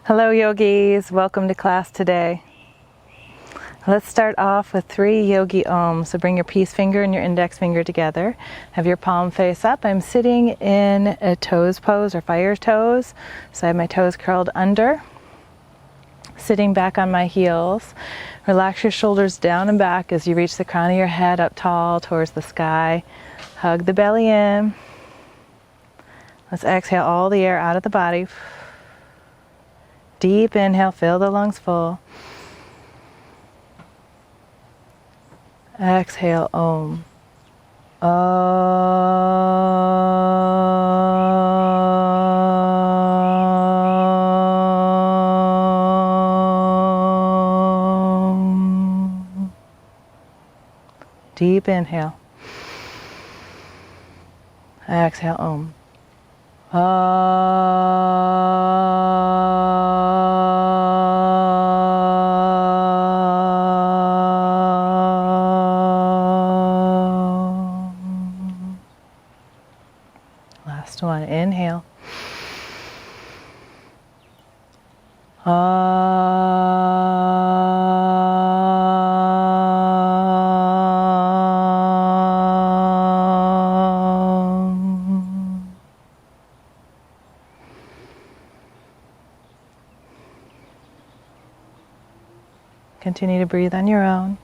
Hello yogis, welcome to class today. Let's start off with 3 yogi ohms. So bring your peace finger and your index finger together. Have your palm face up. I'm sitting in a toes pose or fire toes. So I have my toes curled under. Sitting back on my heels. Relax your shoulders down and back as you reach the crown of your head up tall towards the sky. Hug the belly in. Let's exhale all the air out of the body. Deep inhale, fill the lungs full. Exhale, Om. Om. Deep inhale. Exhale, Om. Last one, inhale. Continue to breathe on your own.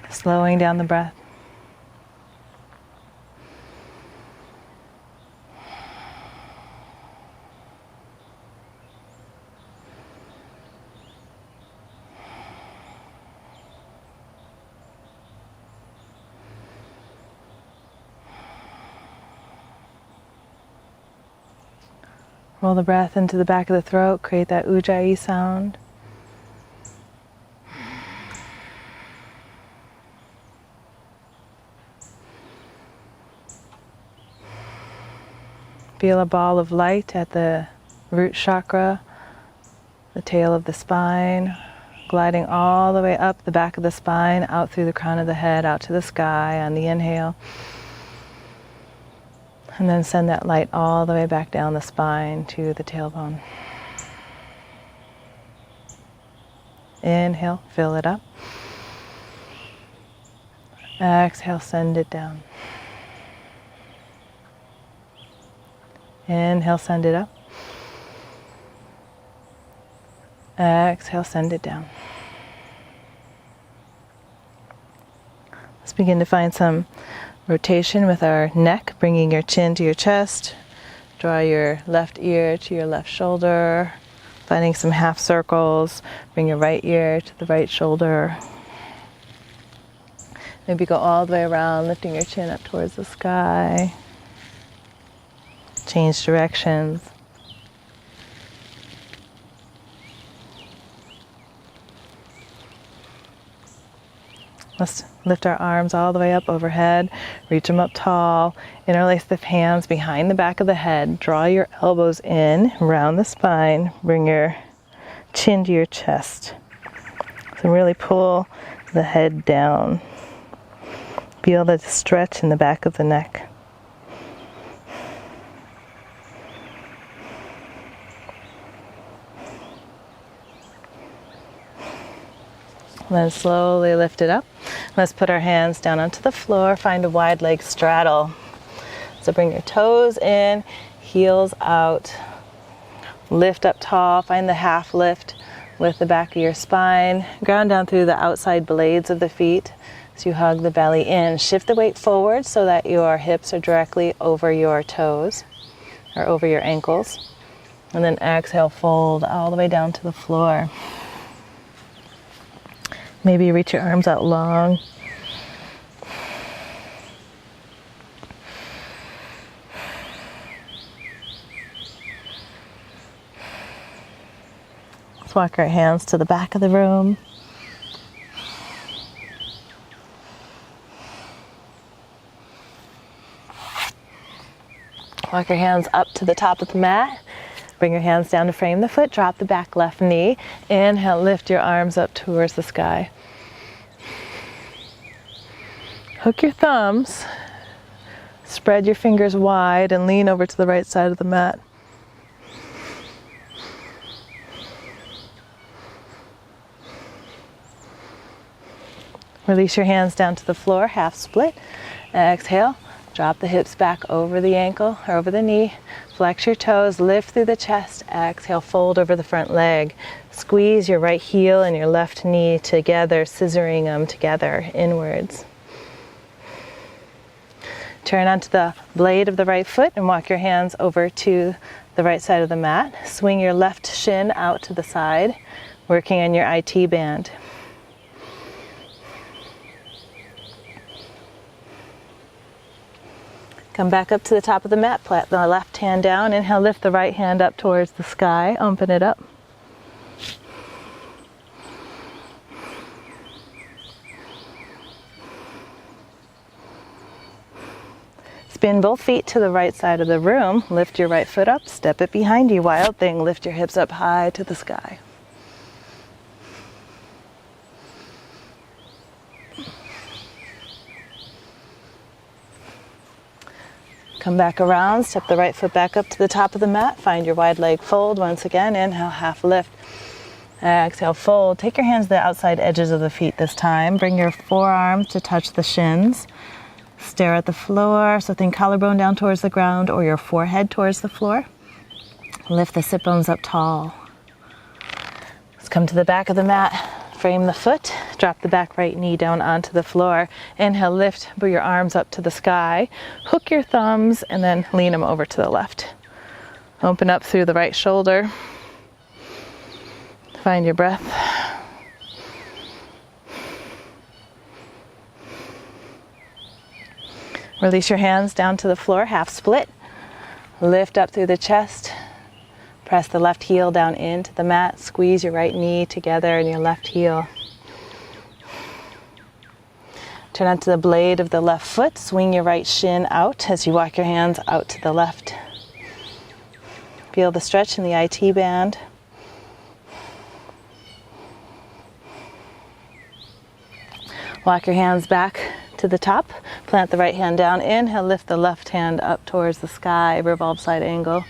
Slowing down the breath. Roll the breath into the back of the throat, create that ujjayi sound. Feel a ball of light at the root chakra, the tail of the spine, gliding all the way up the back of the spine, out through the crown of the head, out to the sky on the inhale. And then send that light all the way back down the spine to the tailbone. Inhale, fill it up. Exhale, send it down. Inhale, send it up. Exhale, send it down. Let's begin to find some rotation with our neck, bringing your chin to your chest. Draw your left ear to your left shoulder, finding some half circles. Bring your right ear to the right shoulder. Maybe go all the way around, lifting your chin up towards the sky. Change directions. Let's lift our arms all the way up overhead, reach them up tall, interlace the hands behind the back of the head, draw your elbows in, round the spine, bring your chin to your chest. So really pull the head down. Feel the stretch in the back of the neck. Then slowly lift it up. Let's put our hands down onto the floor, find a wide leg straddle. So bring your toes in, heels out, lift up tall, find the half lift with the back of your spine, ground down through the outside blades of the feet. So you hug the belly in, shift the weight forward so that your hips are directly over your toes or over your ankles. And then exhale, fold all the way down to the floor. Maybe reach your arms out long. Let's walk our hands to the back of the room. Walk your hands up to the top of the mat. Bring your hands down to frame the foot, drop the back left knee. Inhale, lift your arms up towards the sky. Hook your thumbs Spread your fingers wide and lean over to the right side of the mat. Release your hands down to the floor, half split. Exhale, drop the hips back over the ankle or over the knee. Flex your toes, lift through the chest. Exhale, fold over the front leg. Squeeze your right heel and your left knee together, scissoring them together inwards. Turn onto the blade of the right foot and walk your hands over to the right side of the mat. Swing your left shin out to the side, working on your IT band. Come back up to the top of the mat, plant the left hand down. Inhale, lift the right hand up towards the sky, open it up. Spin both feet to the right side of the room. Lift your right foot up, step it behind you. Wild thing, lift your hips up high to the sky. Come back around, step the right foot back up to the top of the mat. Find your wide leg fold once again. Inhale, half lift. Exhale, fold. Take your hands to the outside edges of the feet this time. Bring your forearms to touch the shins. Stare at the floor, so think collarbone down towards the ground or your forehead towards the floor. Lift the sit bones up tall. Let's come to the back of the mat. Frame the foot, drop the back right knee down onto the floor. Inhale, lift, bring your arms up to the sky. Hook your thumbs and then lean them over to the left. Open up through the right shoulder. Find your breath. Release your hands down to the floor, half split. Lift up through the chest. Press the left heel down into the mat. Squeeze your right knee together and your left heel. Turn onto the blade of the left foot. Swing your right shin out as you walk your hands out to the left. Feel the stretch in the IT band. Walk your hands back to the top. Plant the right hand down. Inhale, lift the left hand up towards the sky. Revolve side angle.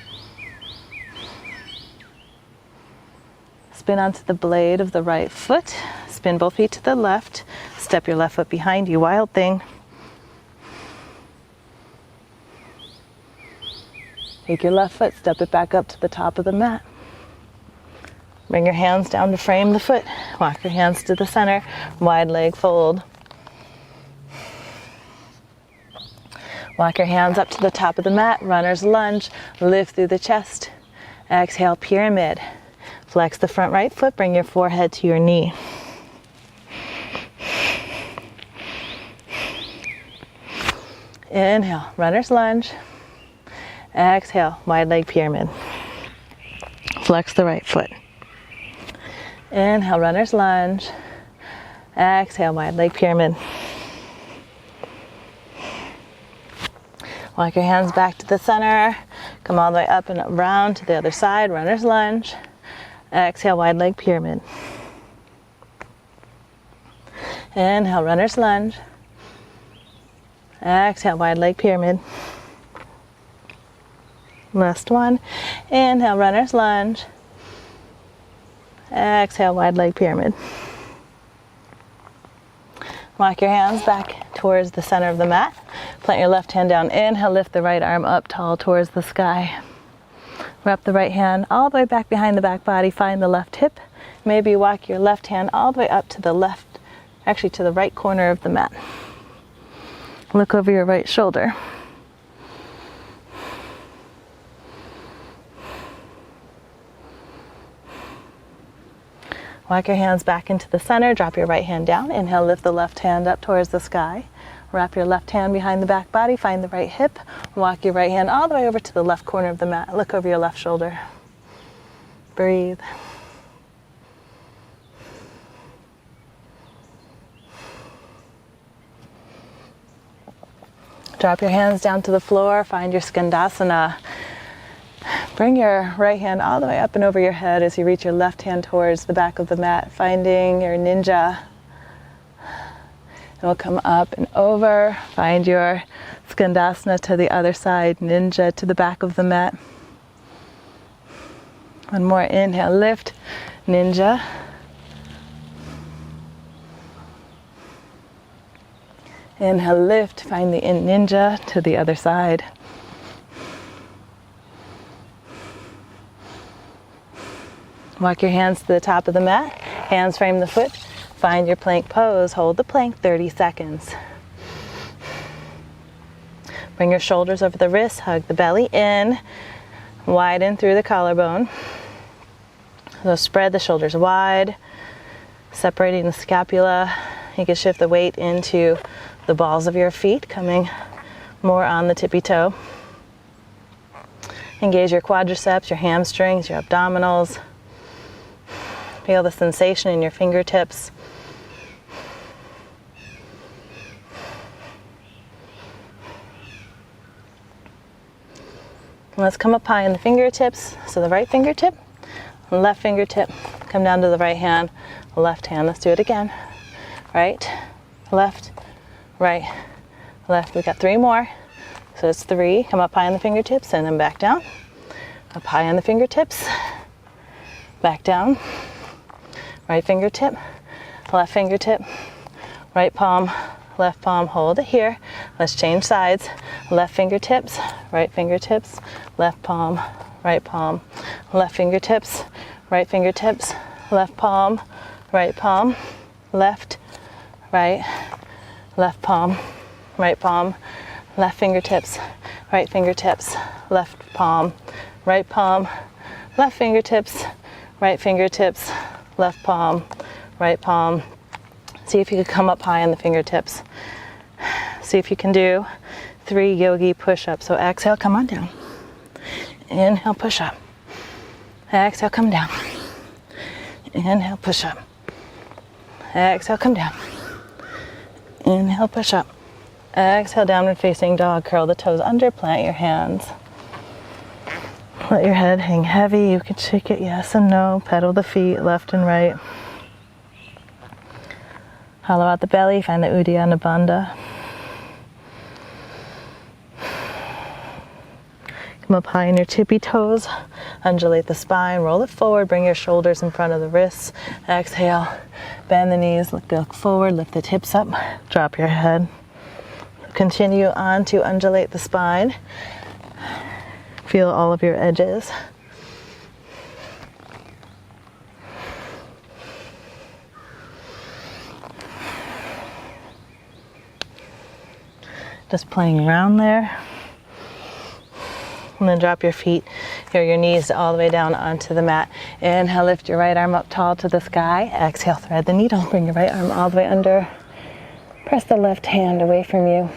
Spin onto the blade of the right foot. Spin both feet to the left. Step your left foot behind you. Wild thing. Take your left foot, step it back up to the top of the mat. Bring your hands down to frame the foot. Walk your hands to the center. Wide leg fold. Walk your hands up to the top of the mat. Runner's lunge. Lift through the chest. Exhale, pyramid. Flex the front right foot, bring your forehead to your knee. Inhale, runner's lunge. Exhale, wide leg pyramid. Flex the right foot. Inhale, runner's lunge. Exhale, wide leg pyramid. Walk your hands back to the center. Come all the way up and around to the other side, runner's lunge. Exhale, wide leg pyramid. Inhale, runner's lunge. Exhale, wide leg pyramid. Last one. Inhale, runner's lunge. Exhale, wide leg pyramid. Walk your hands back towards the center of the mat. Plant your left hand down. Inhale, lift the right arm up tall towards the sky. Wrap the right hand all the way back behind the back body. Find the left hip. Maybe walk your left hand all the way up to the left, actually to the right corner of the mat. Look over your right shoulder. Walk your hands back into the center. Drop your right hand down. Inhale, lift the left hand up towards the sky. Wrap your left hand behind the back body. Find the right hip. Walk your right hand all the way over to the left corner of the mat. Look over your left shoulder. Breathe. Drop your hands down to the floor. Find your Skandasana. Bring your right hand all the way up and over your head as you reach your left hand towards the back of the mat, finding your ninja. And we'll come up and over. Find your Skandasana to the other side, ninja to the back of the mat. One more, inhale, lift, ninja. Inhale, lift, find the ninja to the other side. Walk your hands to the top of the mat, hands frame the foot, find your plank pose, hold the plank 30 seconds. Bring your shoulders over the wrists, hug the belly in, widen through the collarbone. So spread the shoulders wide, separating the scapula. You can shift the weight into the balls of your feet, coming more on the tippy toe. Engage your quadriceps, your hamstrings, your abdominals. Feel the sensation in your fingertips. And let's come up high in the fingertips. So the right fingertip, left fingertip, come down to the right hand, left hand. Let's do it again. Right, left, right, left. We got 3 more. So it's 3. Come up high on the fingertips and then back down. Up high on the fingertips, back down. Right fingertip, left fingertip, right palm, left palm. Hold it here. Let's change sides. Left fingertips, right fingertips, left palm, right palm, left fingertips, right fingertips, left palm, right palm, left, right, left palm, right palm, left fingertips, right fingertips, left palm, right palm, left fingertips, right fingertips, left palm, right palm. See if you can come up high on the fingertips. See if you can do 3 yogi push-ups. So exhale, come on down. Inhale, push up. Exhale, come down. Inhale, push up. Exhale, come down. Inhale, push up. Exhale, downward facing dog. Curl the toes under, plant your hands. Let your head hang heavy. You can shake it yes and no. Pedal the feet left and right. Hollow out the belly. Find the Uddiyana Bandha. Come up high in your tippy toes. Undulate the spine. Roll it forward. Bring your shoulders in front of the wrists. Exhale. Bend the knees. Look forward. Lift the hips up. Drop your head. Continue on to undulate the spine. Feel all of your edges. Just playing around there. And then drop your feet or your knees all the way down onto the mat. Inhale, lift your right arm up tall to the sky. Exhale, thread the needle. Bring your right arm all the way under. Press the left hand away from you.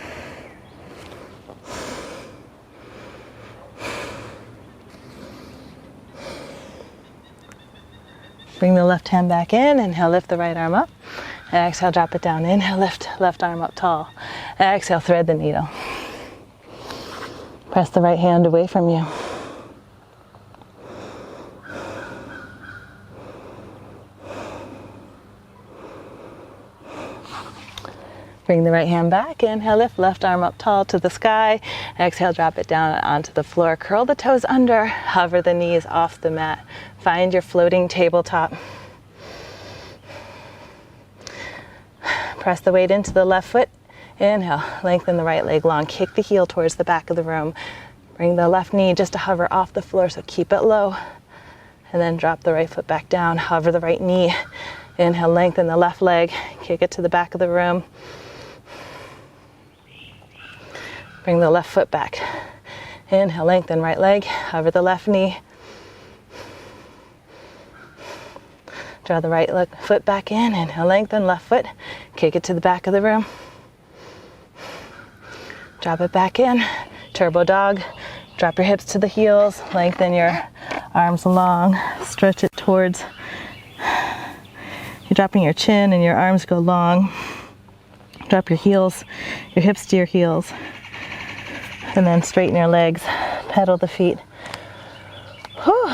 Bring the left hand back in. Inhale, lift the right arm up. Exhale, drop it down. Inhale, lift left arm up tall. Exhale, thread the needle. Press the right hand away from you. Bring the right hand back. Inhale, lift left arm up tall to the sky. Exhale, drop it down onto the floor. Curl the toes under. Hover the knees off the mat. Find your floating tabletop. Press the weight into the left foot. Inhale, lengthen the right leg long. Kick the heel towards the back of the room. Bring the left knee just to hover off the floor, so keep it low. And then drop the right foot back down. Hover the right knee. Inhale, lengthen the left leg. Kick it to the back of the room. Bring the left foot back. Inhale, lengthen right leg. Hover the left knee. Draw the right foot back in. Inhale, lengthen left foot. Kick it to the back of the room. Drop it back in. Turbo dog. Drop your hips to the heels. Lengthen your arms long. Stretch it towards. You're dropping your chin and your arms go long. Drop your heels, your hips to your heels. And then straighten your legs. Pedal the feet. Whew.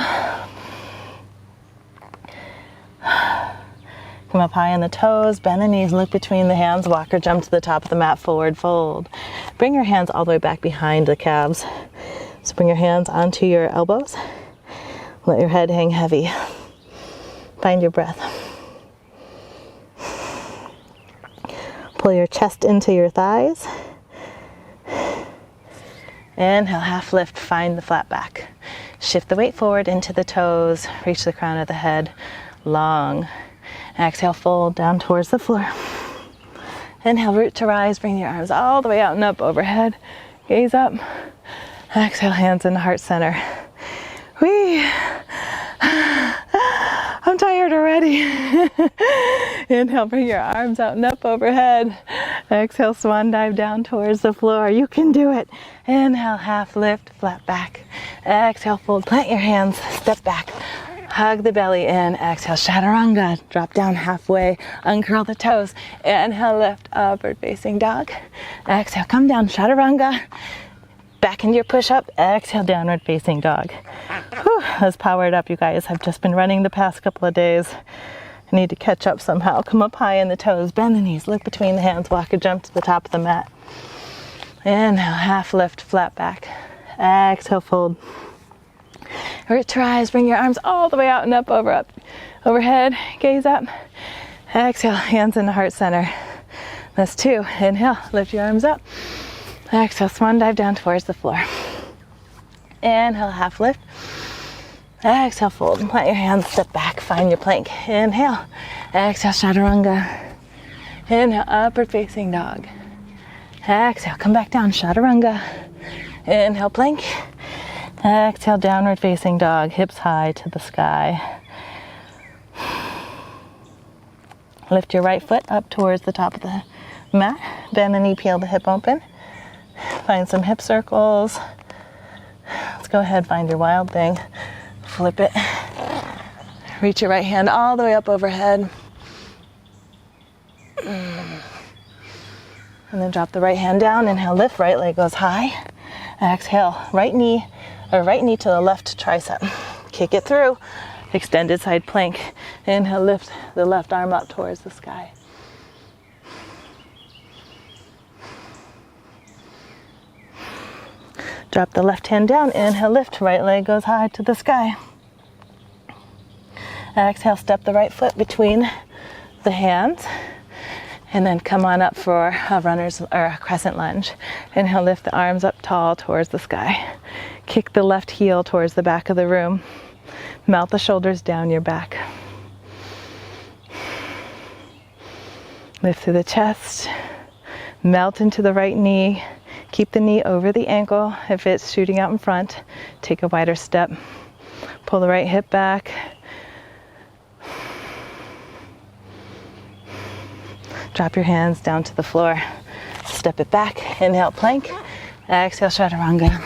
Come up high on the toes, bend the knees, look between the hands, walk or jump to the top of the mat, forward fold. Bring your hands all the way back behind the calves. So bring your hands onto your elbows. Let your head hang heavy. Find your breath. Pull your chest into your thighs. Inhale, half lift, find the flat back. Shift the weight forward into the toes, reach the crown of the head, long. Exhale, fold down towards the floor. Inhale, root to rise, bring your arms all the way out and up overhead. Gaze up. Exhale, hands in the heart center. Whee! I'm tired already. Inhale, bring your arms out and up overhead. Exhale, swan dive down towards the floor. You can do it. Inhale, half lift, flat back. Exhale, fold, plant your hands, step back. Hug the belly in. Exhale, chaturanga. Drop down halfway, uncurl the toes. Inhale, lift, upward facing dog. Exhale, come down, chaturanga. Back into your push-up. Exhale, downward facing dog. Whew, let's power it up, you guys. I've just been running the past couple of days. I need to catch up somehow. Come up high in the toes, bend the knees, look between the hands, walk or jump to the top of the mat. Inhale, half lift, flat back. Exhale, fold. Root to rise, bring your arms all the way out and up, overhead, gaze up. Exhale, hands in the heart center. That's 2. Inhale, lift your arms up. Exhale, swan dive down towards the floor. Inhale, half lift. Exhale, fold and plant your hands, step back, find your plank. Inhale, exhale, chaturanga. Inhale, upward facing dog. Exhale, come back down, chaturanga. Inhale, plank. Exhale, downward facing dog, hips high to the sky. Lift your right foot up towards the top of the mat. Bend the knee, peel the hip open. Find some hip circles. Let's go ahead, find your wild thing. Flip it. Reach your right hand all the way up overhead. And then drop the right hand down. Inhale, lift, right leg goes high. Exhale, right knee to the left tricep. Kick it through. Extended side plank. Inhale, lift the left arm up towards the sky. Drop the left hand down. Inhale, lift, right leg goes high to the sky. Exhale, step the right foot between the hands. And then come on up for a runner's or a crescent lunge. Inhale, lift the arms up tall towards the sky. Kick the left heel towards the back of the room. Melt the shoulders down your back. Lift through the chest. Melt into the right knee. Keep the knee over the ankle. If it's shooting out in front, take a wider step. Pull the right hip back. Drop your hands down to the floor. Step it back. Inhale, plank. Exhale, chaturanga.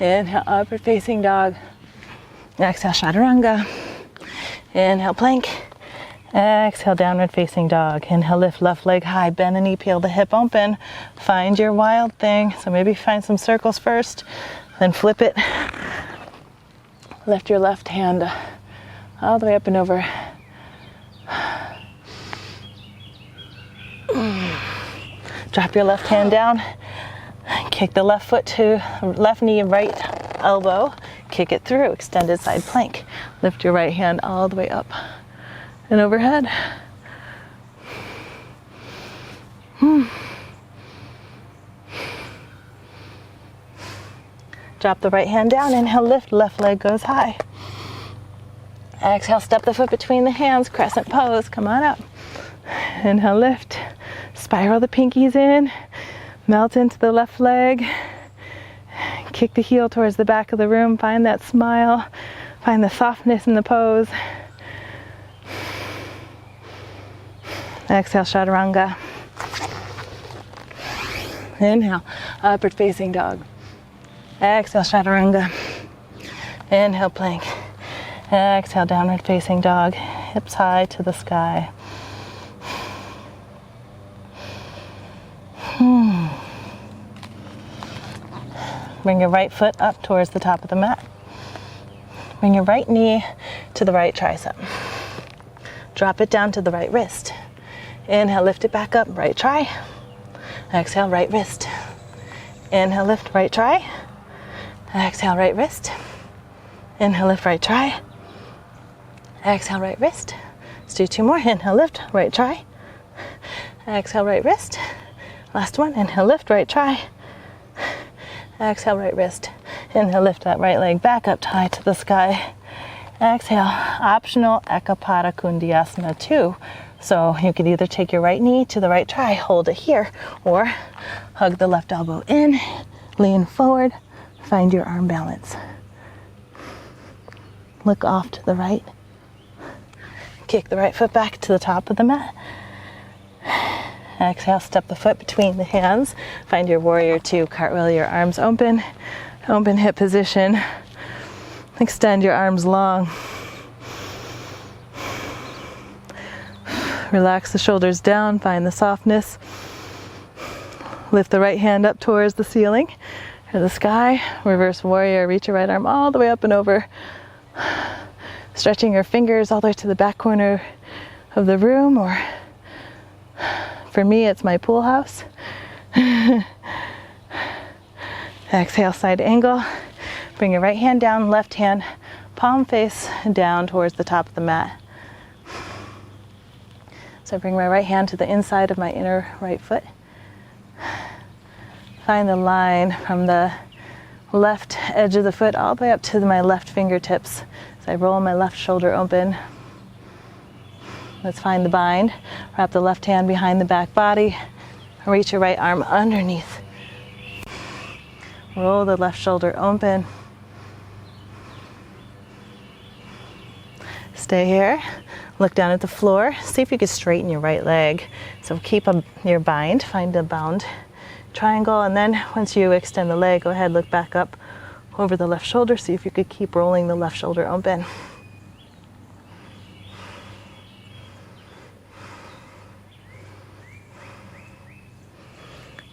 Inhale, upward facing dog. Exhale, chaturanga. Inhale, plank. Exhale, downward facing dog. Inhale, lift left leg high. Bend the knee, peel the hip open. Find your wild thing. So maybe find some circles first, then flip it. Lift your left hand all the way up and over. Drop your left hand down. Kick the left foot to left knee, right elbow. Kick it through, extended side plank. Lift your right hand all the way up and overhead. Drop the right hand down. Inhale, lift, left leg goes high. Exhale, step the foot between the hands, crescent pose. Come on up. Inhale, lift. Spiral the pinkies in. Melt into the left leg. Kick the heel towards the back of the room. Find that smile. Find the softness in the pose. Exhale, chaturanga. Inhale, upward facing dog. Exhale, chaturanga. Inhale, plank. Exhale, downward facing dog. Hips high to the sky. Bring your right foot up towards the top of the mat. Bring your right knee to the right tricep. Drop it down to the right wrist. Inhale, lift it back up, right tri. Exhale, right wrist. Inhale, lift, right tri. Exhale, right wrist. Inhale, lift, right tri. Exhale, right wrist. Let's do 2 more. Inhale, lift, right tri. Exhale, right wrist. Last one. Inhale, lift, right tri. Exhale, right wrist. Inhale, lift that right leg back up, tie to the sky. Exhale, optional Ekapada Kundiasana 2. So you could either take your right knee to the right tri, hold it here, or hug the left elbow in, lean forward, find your arm balance. Look off to the right. Kick the right foot back to the top of the mat. Exhale, step the foot between the hands. Find your warrior 2. Cartwheel your arms open. Open hip position. Extend your arms long. Relax the shoulders down. Find the softness. Lift the right hand up towards the ceiling or the sky. Reverse warrior. Reach your right arm all the way up and over. Stretching your fingers all the way to the back corner of the room, or for me, it's my pool house. Exhale, side angle. Bring your right hand down, left hand, palm face down towards the top of the mat. So I bring my right hand to the inside of my inner right foot. Find the line from the left edge of the foot all the way up to my left fingertips. So I roll my left shoulder open. Let's find the bind. Wrap the left hand behind the back body. Reach your right arm underneath. Roll the left shoulder open. Stay here. Look down at the floor. See if you can straighten your right leg. So keep your bind. Find the bound triangle. And then once you extend the leg, go ahead, look back up over the left shoulder. See if you could keep rolling the left shoulder open.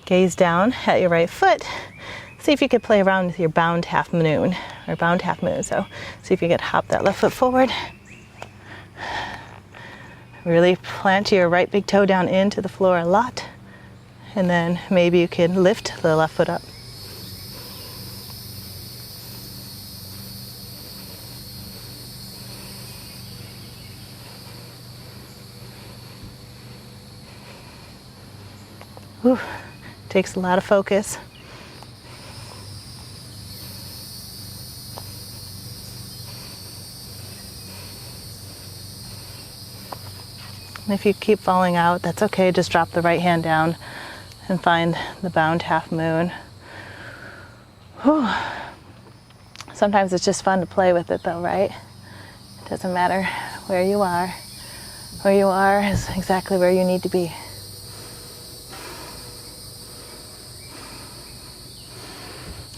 Gaze down at your right foot. See if you could play around with your bound half moon or bound half moon. So see if you could hop that left foot forward. Really plant your right big toe down into the floor a lot. And then maybe you can lift the left foot up. Whew. Takes a lot of focus. And if you keep falling out, that's okay. Just drop the right hand down and find the bound half moon. Whew. Sometimes it's just fun to play with it though, right? It doesn't matter where you are. Where you are is exactly where you need to be.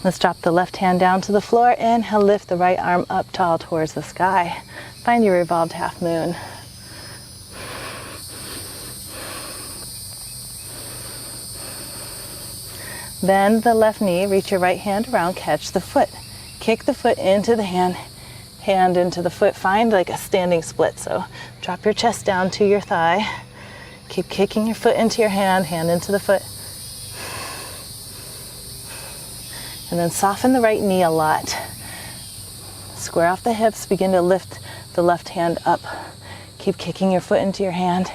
Let's drop the left hand down to the floor. Inhale, lift the right arm up tall towards the sky. Find your revolved half moon. Bend the left knee, reach your right hand around, catch the foot. Kick the foot into the hand, hand into the foot. Find like a standing split. So drop your chest down to your thigh. Keep kicking your foot into your hand, hand into the foot. And then soften the right knee a lot. Square off the hips, begin to lift the left hand up. Keep kicking your foot into your hand.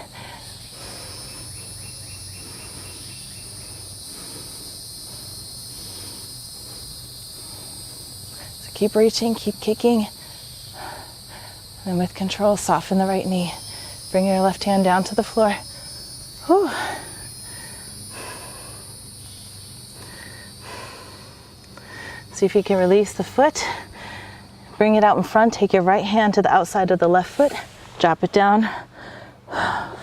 So keep reaching, keep kicking. And with control, soften the right knee. Bring your left hand down to the floor. Whew. See if you can release the foot. Bring it out in front. Take your right hand to the outside of the left foot. Drop it down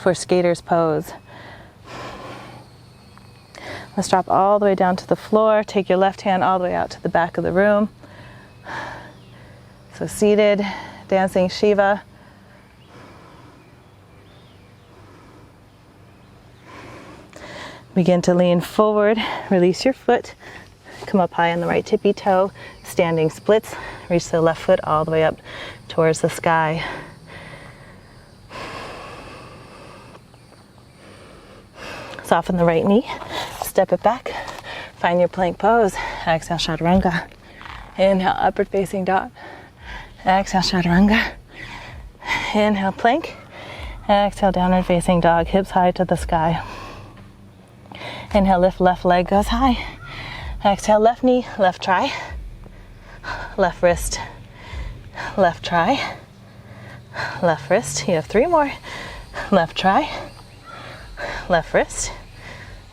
for skater's pose. Let's drop all the way down to the floor. Take your left hand all the way out to the back of the room. So seated, dancing Shiva. Begin to lean forward. Release your foot. Come up high on the right tippy toe, standing splits, reach the left foot all the way up towards the sky. Soften the right knee, step it back, find your plank pose. Exhale, chaturanga. Inhale, upward facing dog. Exhale, chaturanga. Inhale, plank. Exhale, downward facing dog, hips high to the sky. Inhale, lift, left leg goes high. Exhale, left knee, left try. Left wrist, left try. Left wrist, you have 3 more. Left try. Left wrist.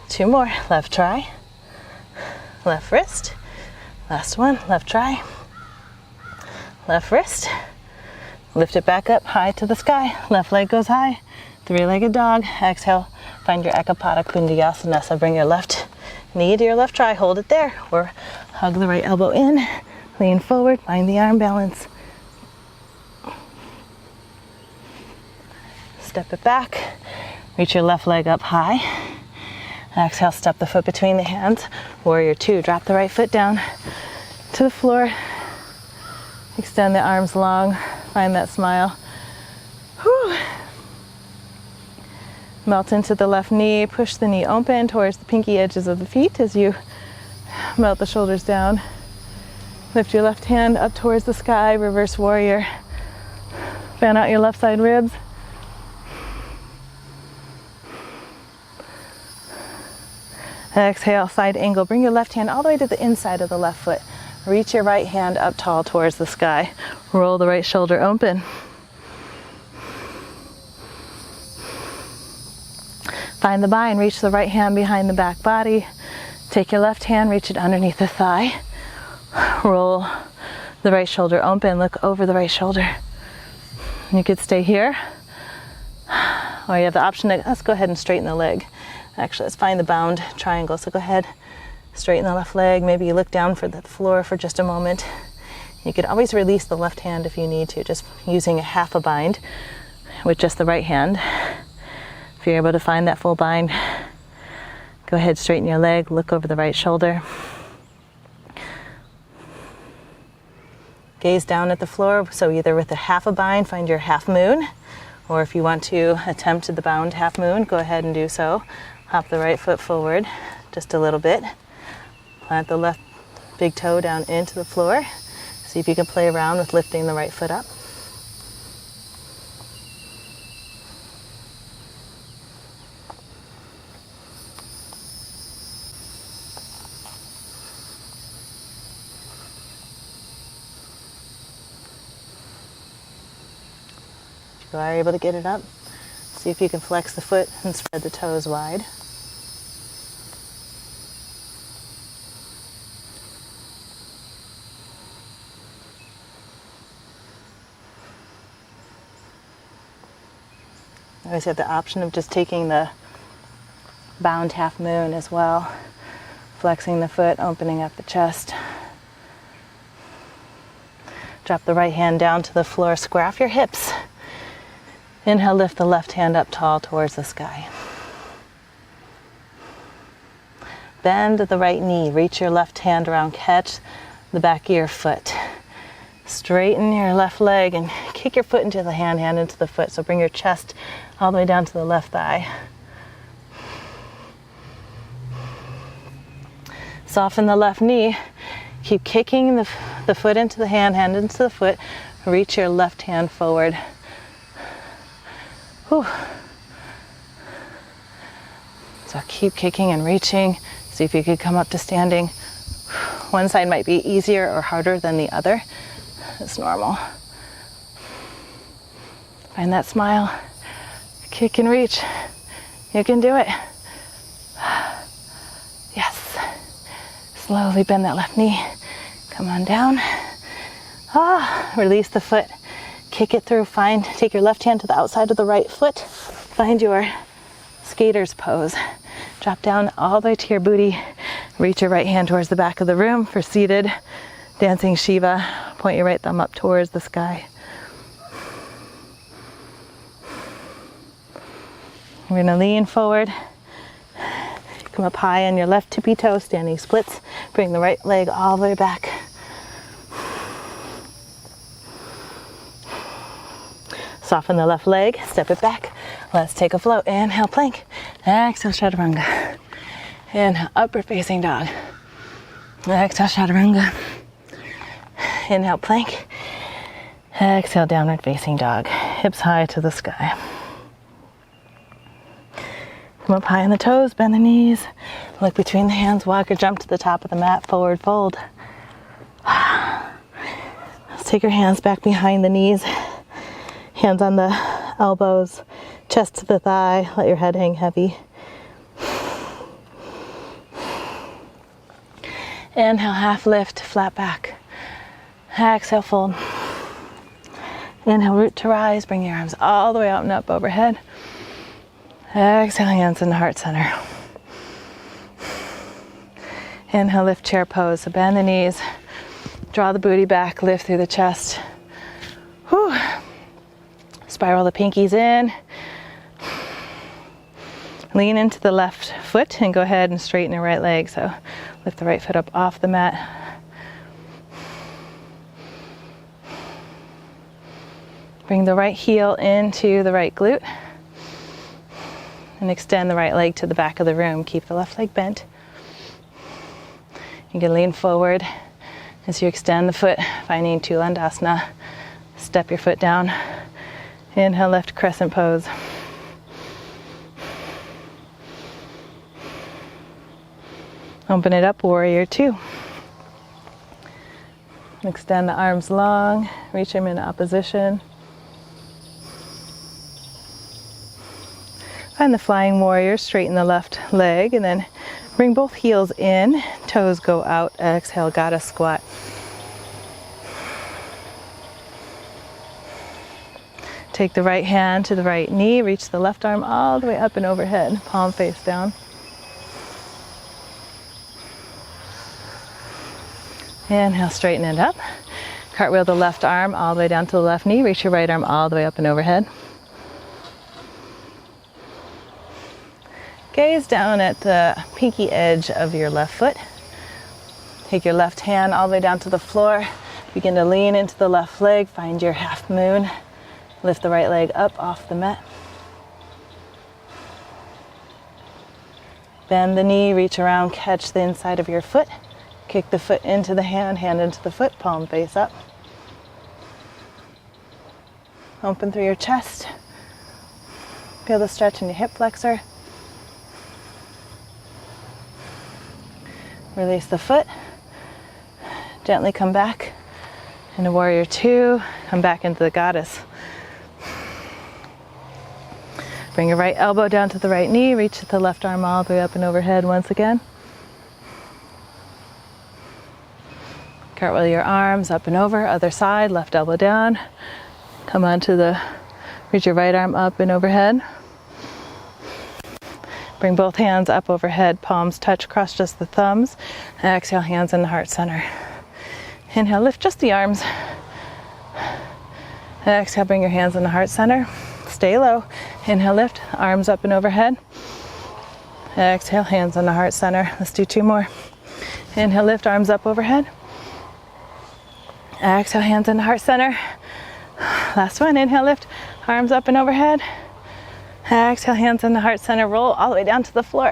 2 more, left try. Left wrist. Last one, left try. Left wrist. Lift it back up high to the sky. Left leg goes high. 3-legged dog. Exhale, find your Ekapada Kundiyasana. So bring your left knee to your left try. Hold it there. Or hug the right elbow in. Lean forward. Find the arm balance. Step it back. Reach your left leg up high. Exhale, step the foot between the hands. Warrior 2. Drop the right foot down to the floor. Extend the arms long. Find that smile. Whew. Melt into the left knee. Push the knee open towards the pinky edges of the feet as you melt the shoulders down. Lift your left hand up towards the sky. Reverse warrior. Fan out your left side ribs. Exhale, side angle. Bring your left hand all the way to the inside of the left foot. Reach your right hand up tall towards the sky. Roll the right shoulder open. Find the bind. Reach the right hand behind the back body. Take your left hand, reach it underneath the thigh. Roll the right shoulder open. Look over the right shoulder. You could stay here. Or you have the option to, let's go ahead and straighten the leg. Actually, let's find the bound triangle. So go ahead, straighten the left leg. Maybe you look down for the floor for just a moment. You could always release the left hand if you need to, just using a half a bind with just the right hand. If you're able to find that full bind, go ahead, straighten your leg, look over the right shoulder. Gaze down at the floor, so either with a half a bind, find your half moon, or if you want to attempt the bound half moon, go ahead and do so. Hop the right foot forward just a little bit. Plant the left big toe down into the floor. See if you can play around with lifting the right foot up. If you are able to get it up, see if you can flex the foot and spread the toes wide. I always have the option of just taking the bound half moon as well. Flexing the foot, opening up the chest. Drop the right hand down to the floor, square off your hips. Inhale, lift the left hand up tall towards the sky. Bend the right knee, reach your left hand around, catch the back of your foot. Straighten your left leg and kick your foot into the hand into the foot. So bring your chest all the way down to the left thigh. Soften the left knee. Keep kicking the foot into the hand into the foot. Reach your left hand forward. Whew. So keep kicking and reaching. See if you could come up to standing. One side might be easier or harder than the other. It's normal. Find that smile. Kick and reach. You can do it. Yes. Slowly bend that left knee. Come on down. Release the foot. Kick it through. Take your left hand to the outside of the right foot. Find your skater's pose. Drop down all the way to your booty. Reach your right hand towards the back of the room for seated dancing Shiva. Point your right thumb up towards the sky. We're going to lean forward. Come up high on your left tippy toe, standing splits. Bring the right leg all the way back. Soften the left leg, step it back. Let's take a float. Inhale, plank. Exhale, chaturanga. Inhale, upward facing dog. Exhale, chaturanga. Inhale, plank. Exhale, downward facing dog. Hips high to the sky. Come up high on the toes, bend the knees. Look between the hands, walk or jump to the top of the mat, forward fold. Let's take your hands back behind the knees. Hands on the elbows, chest to the thigh, let your head hang heavy. Inhale, half lift, flat back. Exhale, fold. Inhale, root to rise, bring your arms all the way out and up overhead. Exhale, hands in the heart center. Inhale, lift chair pose, so bend the knees, draw the booty back, lift through the chest. Whew. Spiral the pinkies in. Lean into the left foot and go ahead and straighten your right leg. So lift the right foot up off the mat. Bring the right heel into the right glute. And extend the right leg to the back of the room. Keep the left leg bent. You can lean forward as you extend the foot, finding Tulandasana. Step your foot down. Inhale, lift, crescent pose. Open it up, warrior two. Extend the arms long, reach them in opposition. Find the flying warrior, straighten the left leg, and then bring both heels in, toes go out, exhale, goddess squat. Take the right hand to the right knee, reach the left arm all the way up and overhead, palm face down. Inhale, straighten it up. Cartwheel the left arm all the way down to the left knee, reach your right arm all the way up and overhead. Gaze down at the pinky edge of your left foot. Take your left hand all the way down to the floor. Begin to lean into the left leg, find your half moon. Lift the right leg up off the mat. Bend the knee, reach around, catch the inside of your foot. Kick the foot into the hand, hand into the foot, palm face up. Open through your chest. Feel the stretch in your hip flexor. Release the foot. Gently come back into warrior two. Come back into the goddess. Bring your right elbow down to the right knee. Reach the left arm all the way up and overhead once again. Cartwheel your arms up and over. Other side, left elbow down. Come onto the, reach your right arm up and overhead. Bring both hands up overhead, palms touch, cross just the thumbs. Exhale, hands in the heart center. Inhale, lift just the arms. Exhale, bring your hands in the heart center. Stay low. Inhale, lift, arms up and overhead. Exhale, hands on the heart center. Let's do two more. Inhale, lift, arms up overhead. Exhale, hands in the heart center. Last one. Inhale, lift, arms up and overhead. Exhale, hands in the heart center. Roll all the way down to the floor.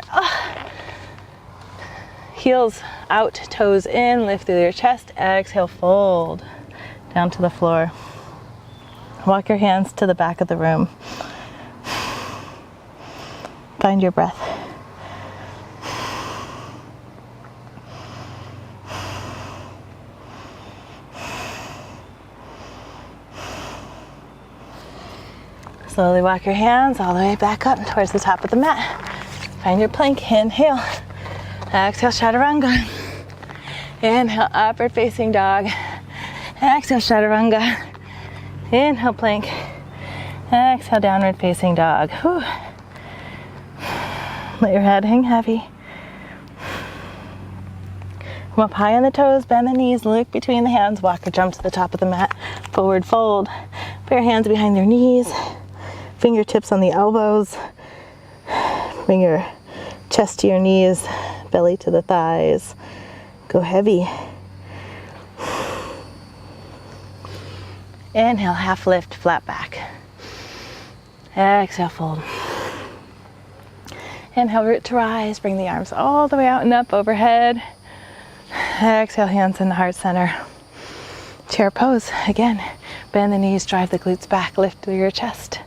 Heels out, toes in. Lift through your chest. Exhale, fold down to the floor. Walk your hands to the back of the room. Find your breath. Slowly walk your hands all the way back up towards the top of the mat. Find your plank. Inhale. Exhale, chaturanga. Inhale, upward facing dog. Exhale, chaturanga. Inhale, plank. Exhale, downward facing dog. Whew. Let your head hang heavy. Come up high on the toes, bend the knees, look between the hands, walk or jump to the top of the mat. Forward fold. Put your hands behind your knees. Fingertips on the elbows. Bring your chest to your knees, belly to the thighs. Go heavy. Inhale, half lift, flat back. Exhale, fold. Inhale, root to rise. Bring the arms all the way out and up overhead. Exhale, hands in the heart center. Chair pose. Again, bend the knees, drive the glutes back, lift through your chest.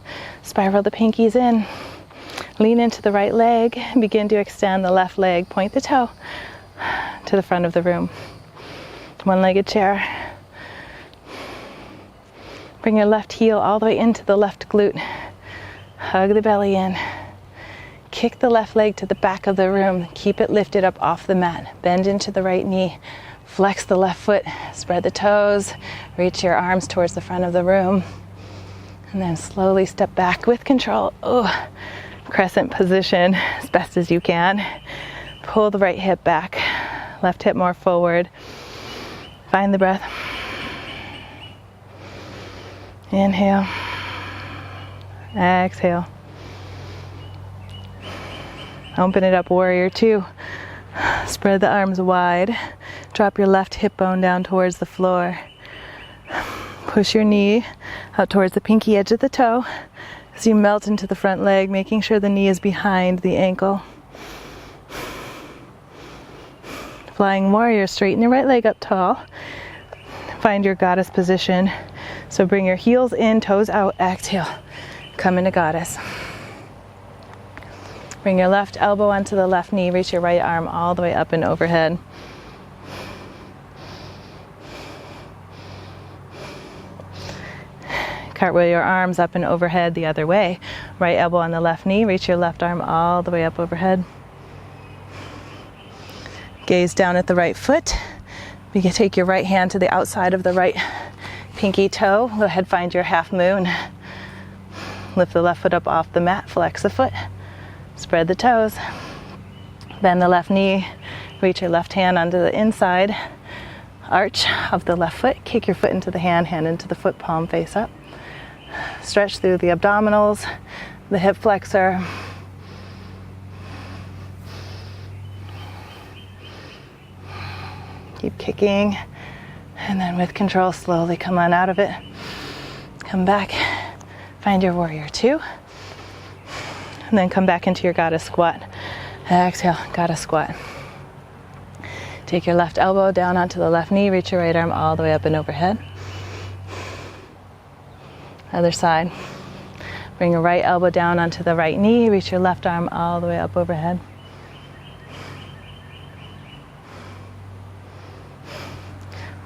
Spiral the pinkies in. Lean into the right leg. Begin to extend the left leg. Point the toe to the front of the room. One-legged chair. Bring your left heel all the way into the left glute. Hug the belly in. Kick the left leg to the back of the room. Keep it lifted up off the mat. Bend into the right knee. Flex the left foot. Spread the toes. Reach your arms towards the front of the room. And then slowly step back with control. Oh, crescent position as best as you can. Pull the right hip back. Left hip more forward. Find the breath. Inhale. Exhale. Open it up, warrior two. Spread the arms wide. Drop your left hip bone down towards the floor. Push your knee out towards the pinky edge of the toe as you melt into the front leg, making sure the knee is behind the ankle. Flying warrior, straighten your right leg up tall. Find your goddess position. So bring your heels in, toes out, exhale. Come into goddess. Bring your left elbow onto the left knee, reach your right arm all the way up and overhead. Cartwheel your arms up and overhead the other way. Right elbow on the left knee, reach your left arm all the way up overhead. Gaze down at the right foot. You can take your right hand to the outside of the right pinky toe. Go ahead, find your half moon. Lift the left foot up off the mat, flex the foot. Spread the toes. Bend the left knee. Reach your left hand onto the inside arch of the left foot. Kick your foot into the hand, hand into the foot, palm face up. Stretch through the abdominals, the hip flexor. Keep kicking. And then with control, slowly come on out of it. Come back. Find your warrior two. And then come back into your goddess squat. Exhale, goddess squat. Take your left elbow down onto the left knee, reach your right arm all the way up and overhead. Other side. Bring your right elbow down onto the right knee, reach your left arm all the way up overhead.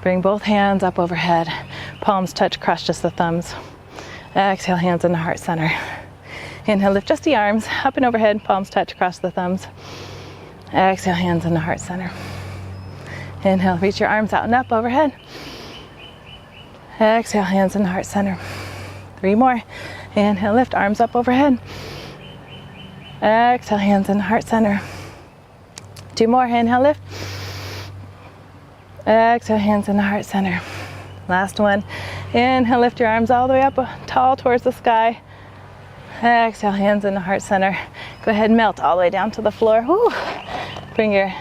Bring both hands up overhead. Palms touch, cross just the thumbs. Exhale, hands in the heart center. Inhale, lift just the arms, up and overhead, palms touch, cross the thumbs. Exhale, hands in the heart center. Inhale, reach your arms out and up overhead. Exhale, hands in the heart center. 3 more. Inhale, lift, arms up overhead. Exhale, hands in the heart center. 2 more, inhale, lift. Exhale, hands in the heart center. Last one. Inhale, lift your arms all the way up tall towards the sky. Exhale, hands in the heart center. Go ahead, melt all the way down to the floor. Woo. Bring your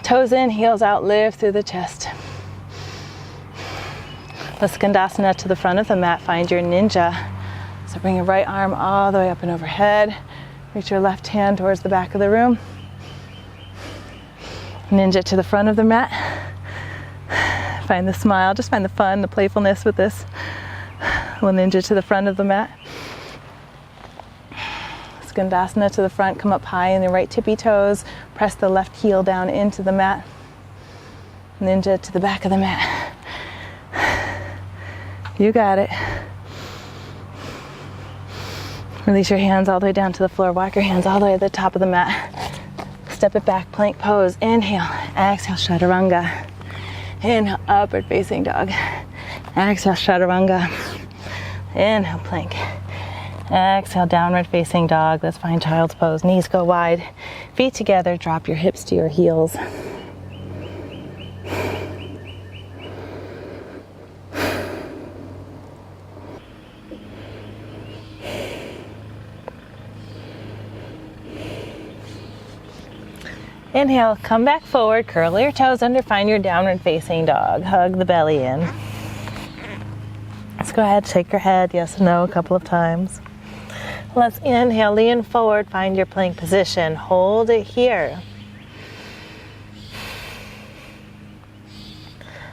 toes in, heels out, lift through the chest. The Skandasana to the front of the mat, find your ninja. So bring your right arm all the way up and overhead. Reach your left hand towards the back of the room. Ninja to the front of the mat. Find the smile, just find the fun, the playfulness with this. Little ninja to the front of the mat. Skandasana to the front, come up high in the right tippy toes. Press the left heel down into the mat. Ninja to the back of the mat. You got it. Release your hands all the way down to the floor. Walk your hands all the way to the top of the mat. Step it back, plank pose. Inhale, exhale, chaturanga. Inhale, upward facing dog. Exhale, chaturanga. Inhale, plank. Exhale, downward facing dog. Let's find child's pose. Knees go wide. Feet together. Drop your hips to your heels. Inhale, come back forward, curl your toes under, find your downward facing dog. Hug the belly in. Let's go ahead, shake your head, yes and no, a couple of times. Let's inhale, lean forward, find your plank position. Hold it here.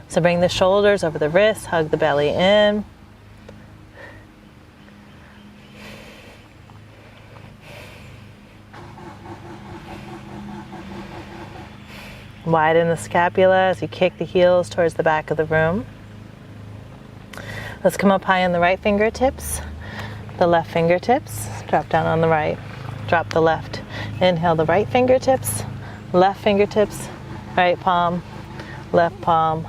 So bring the shoulders over the wrists, hug the belly in. Widen the scapula as you kick the heels towards the back of the room. Let's come up high on the right fingertips, the left fingertips, drop down on the right, drop the left. Inhale the right fingertips, right palm, left palm,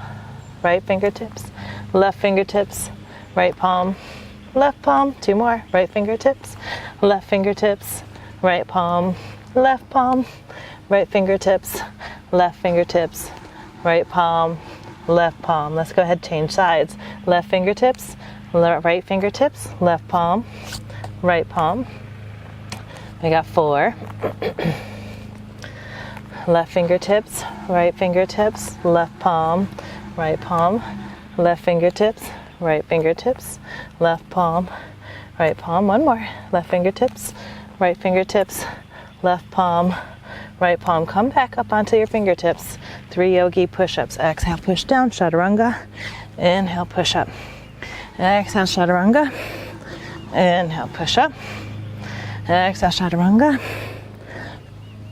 right fingertips, left fingertips, right palm, left palm. Two more, right fingertips, left fingertips, right palm, left palm, right fingertips, left fingertips, right palm, left palm. Let's go ahead, change sides. Left fingertips, right fingertips, left palm, right palm. We got 4. Left fingertips, left palm, right palm, left fingertips, left palm, right palm. One more. Left fingertips, left palm, right palm. Come back up onto your fingertips. 3 yogi push-ups. Exhale, push down, chaturanga. Inhale, push up. Exhale, chaturanga. Inhale, push up. Exhale, chaturanga.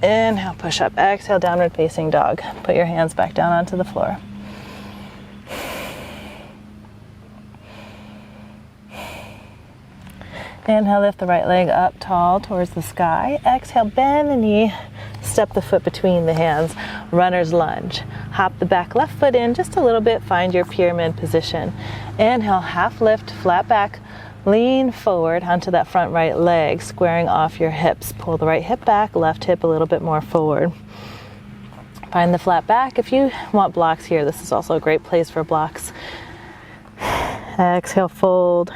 Inhale, push up. Exhale, downward facing dog. Put your hands back down onto the floor. Inhale, lift the right leg up tall towards the sky. Exhale, bend the knee. Step the foot between the hands. Runner's lunge. Hop the back left foot in just a little bit. Find your pyramid position. Inhale, half lift, flat back. Lean forward onto that front right leg, squaring off your hips. Pull the right hip back, left hip a little bit more forward. Find the flat back. If you want blocks here, this is also a great place for blocks. Exhale, fold.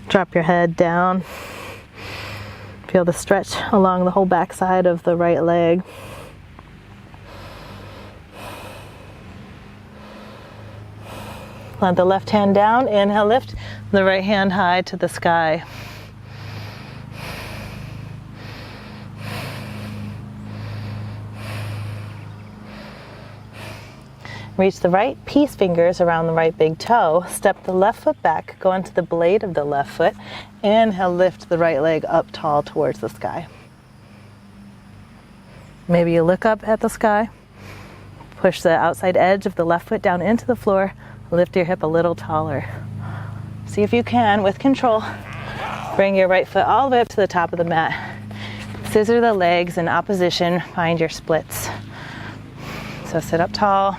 Drop your head down. Feel the stretch along the whole back side of the right leg. Plant the left hand down. Inhale, lift the right hand high to the sky. Reach the right peace fingers around the right big toe. Step the left foot back. Go into the blade of the left foot. Inhale, lift the right leg up tall towards the sky. Maybe you look up at the sky. Push the outside edge of the left foot down into the floor. Lift your hip a little taller. See if you can, with control, bring your right foot all the way up to the top of the mat. Scissor the legs in opposition. Find your splits. So sit up tall.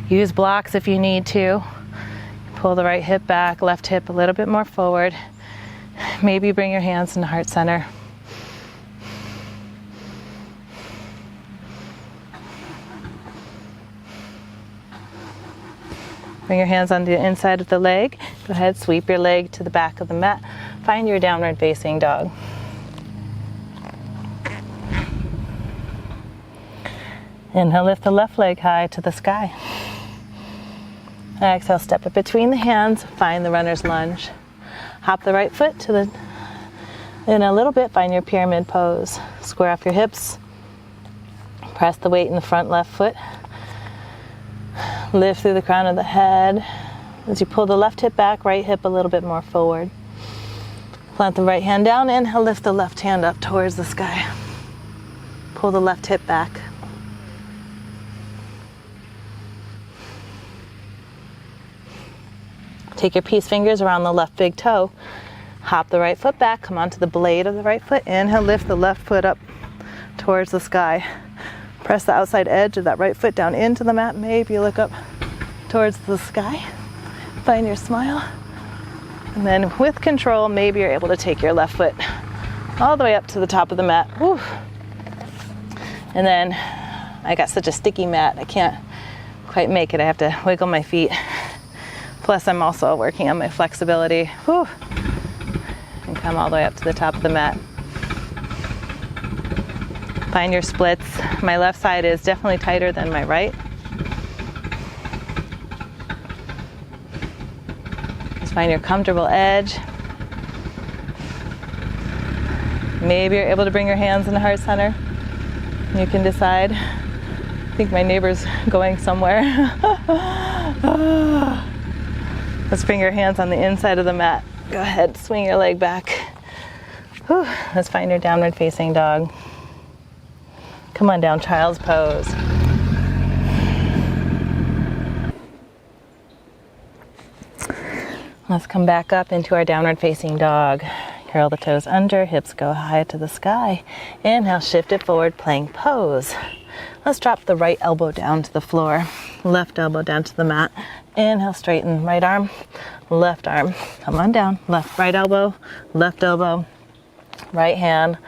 Use blocks if you need to. Pull the right hip back, left hip a little bit more forward. Maybe bring your hands into heart center. Bring your hands on the inside of the leg. Go ahead, sweep your leg to the back of the mat. Find your downward facing dog. Inhale, lift the left leg high to the sky. Exhale, step it between the hands. Find the runner's lunge. Hop the right foot to the, in a little bit, find your pyramid pose. Square off your hips. Press the weight in the front left foot. Lift through the crown of the head. As you pull the left hip back, right hip a little bit more forward. Plant the right hand down. Inhale, lift the left hand up towards the sky. Pull the left hip back. Take your peace fingers around the left big toe. Hop the right foot back. Come onto the blade of the right foot. Inhale, lift the left foot up towards the sky. Press the outside edge of that right foot down into the mat. Maybe you look up towards the sky. Find your smile. And then with control, maybe you're able to take your left foot all the way up to the top of the mat. Woo. And then I got such a sticky mat, I can't quite make it. I have to wiggle my feet. Plus, I'm also working on my flexibility. Whew. And come all the way up to the top of the mat. Find your splits. My left side is definitely tighter than my right. Just find your comfortable edge. Maybe you're able to bring your hands in the heart center. You can decide. I think my neighbor's going somewhere. Let's bring your hands on the inside of the mat. Go ahead, swing your leg back. Whew. Let's find your downward facing dog. Come on down, child's pose. Let's come back up into our downward facing dog. Curl the toes under, hips go high to the sky. Inhale, shift it forward, plank pose. Let's drop the right elbow down to the floor, left elbow down to the mat. Inhale, straighten right arm, left arm. Come on down, left, right elbow, right hand,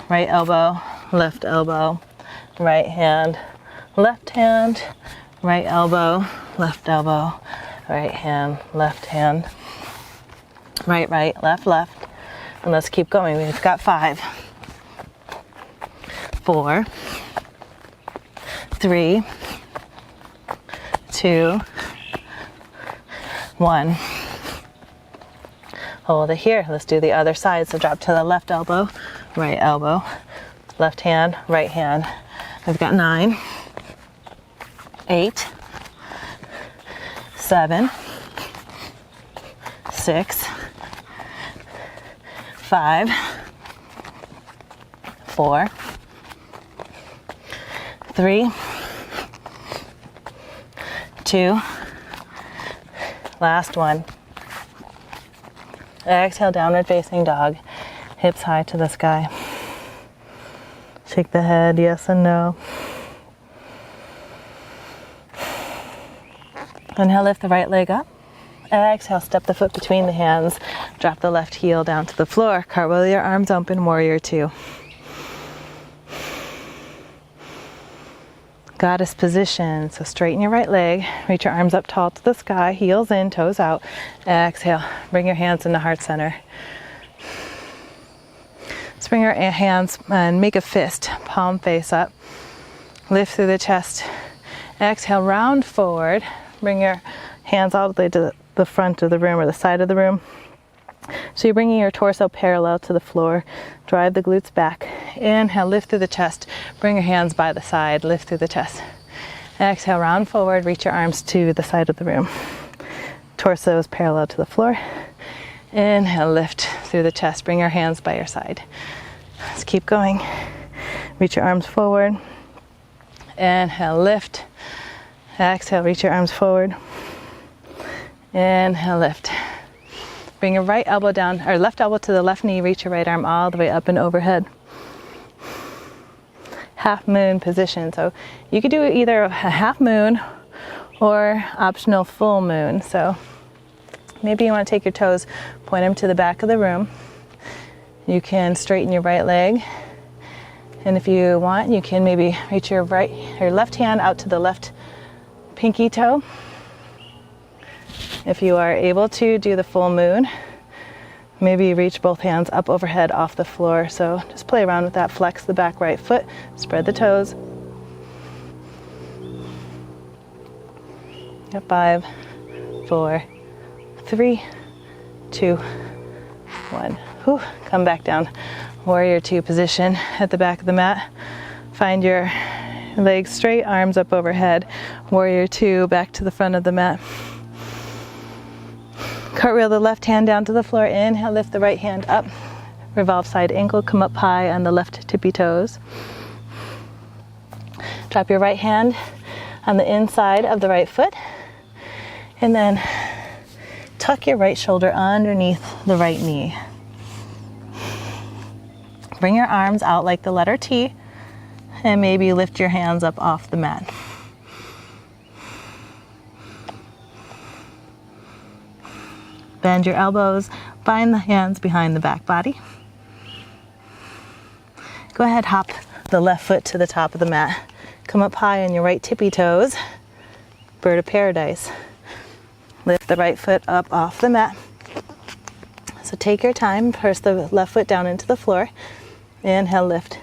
right elbow, left elbow, right hand, right elbow, left elbow, right hand, right, left. And let's keep going. We've got 5, 4, 3, 2, 1. Hold it here. Let's do the other side. So drop to the left elbow, left hand, right hand. We've got 9, 8, 7, 6, 5, 4, 3, 2, last one. Exhale, downward facing dog, hips high to the sky. Shake the head, yes and no. Inhale, lift the right leg up. Exhale, step the foot between the hands. Drop the left heel down to the floor. Cartwheel your arms open, warrior 2. Goddess position. So straighten your right leg. Reach your arms up tall to the sky. Heels in, toes out. Exhale. Bring your hands into heart center. Let's bring your hands and make a fist. Palm face up. Lift through the chest. Exhale, round forward. Bring your hands all the way to the front of the room or the side of the room. So you're bringing your torso parallel to the floor. Drive the glutes back. Inhale, lift through the chest. Bring your hands by the side. Lift through the chest. Exhale, round forward. Reach your arms to the side of the room. Torso is parallel to the floor. Inhale, lift through the chest. Bring your hands by your side. Let's keep going. Reach your arms forward. Inhale, lift. Exhale, reach your arms forward. Inhale, lift. Bring your right elbow down, or left elbow to the left knee. Reach your right arm all the way up and overhead. Half moon position. So you could do either a half moon or optional full moon. So maybe you want to take your toes, point them to the back of the room. You can straighten your right leg. And if you want, you can maybe reach your left hand out to the left pinky toe. If you are able to do the full moon, maybe reach both hands up overhead off the floor. So just play around with that. Flex the back right foot, spread the toes. Got 5, 4, 3, 2, 1. Whew. Come back down. Warrior 2 position at the back of the mat. Find your legs straight, arms up overhead. Warrior 2 back to the front of the mat. Cartwheel the left hand down to the floor. Inhale, lift the right hand up. Revolve side ankle, come up high on the left tippy toes. Drop your right hand on the inside of the right foot. And then tuck your right shoulder underneath the right knee. Bring your arms out like the letter T. And maybe lift your hands up off the mat. Bend your elbows, bind the hands behind the back body. Go ahead, hop the left foot to the top of the mat. Come up high on your right tippy toes, bird of paradise. Lift the right foot up off the mat. So take your time, press the left foot down into the floor. Inhale, lift.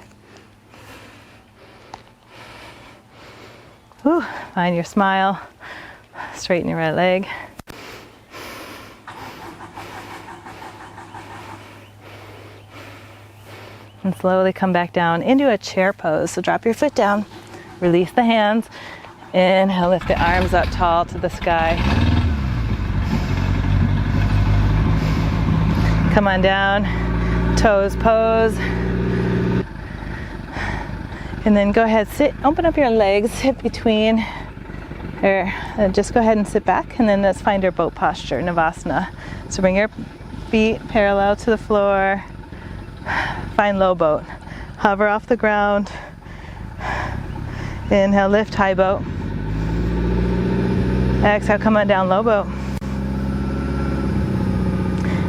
Whew. Find your smile, straighten your right leg. And slowly come back down into a chair pose. So drop your foot down, release the hands. Inhale, lift the arms up tall to the sky. Come on down, toes pose. And then go ahead, sit, open up your legs, sit between, or just go ahead and sit back, and then let's find our boat posture, Navasana. So bring your feet parallel to the floor, find low boat. Hover off the ground. Inhale, lift, high boat. Exhale, come on down, low boat.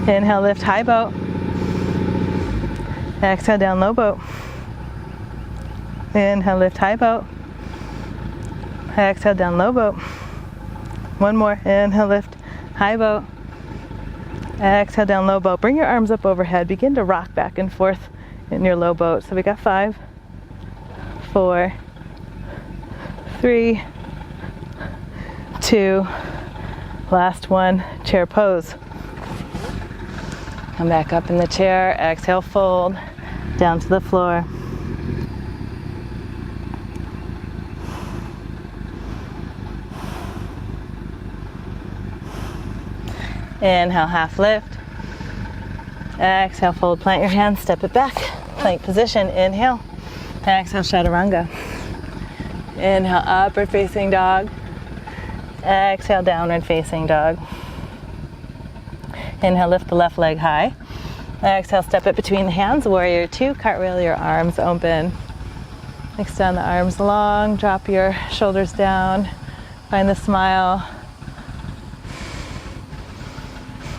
Inhale, lift, high boat. Exhale, down, low boat. Inhale, lift, high boat. Exhale, down, low boat. One more. Inhale, lift, high boat. Exhale, down, low boat. Bring your arms up overhead. Begin to rock back and forth in your low boat. So we got 5, 4, 3, 2, last one, chair pose. Come back up in the chair. Exhale, fold down to the floor. Inhale, half lift. Exhale, fold, plant your hands, step it back. Plank position, inhale. Exhale, chaturanga. Inhale, upward facing dog. Exhale, downward facing dog. Inhale, lift the left leg high. Exhale, step it between the hands, warrior 2, cartwheel your arms open. Extend the arms long, drop your shoulders down. Find the smile.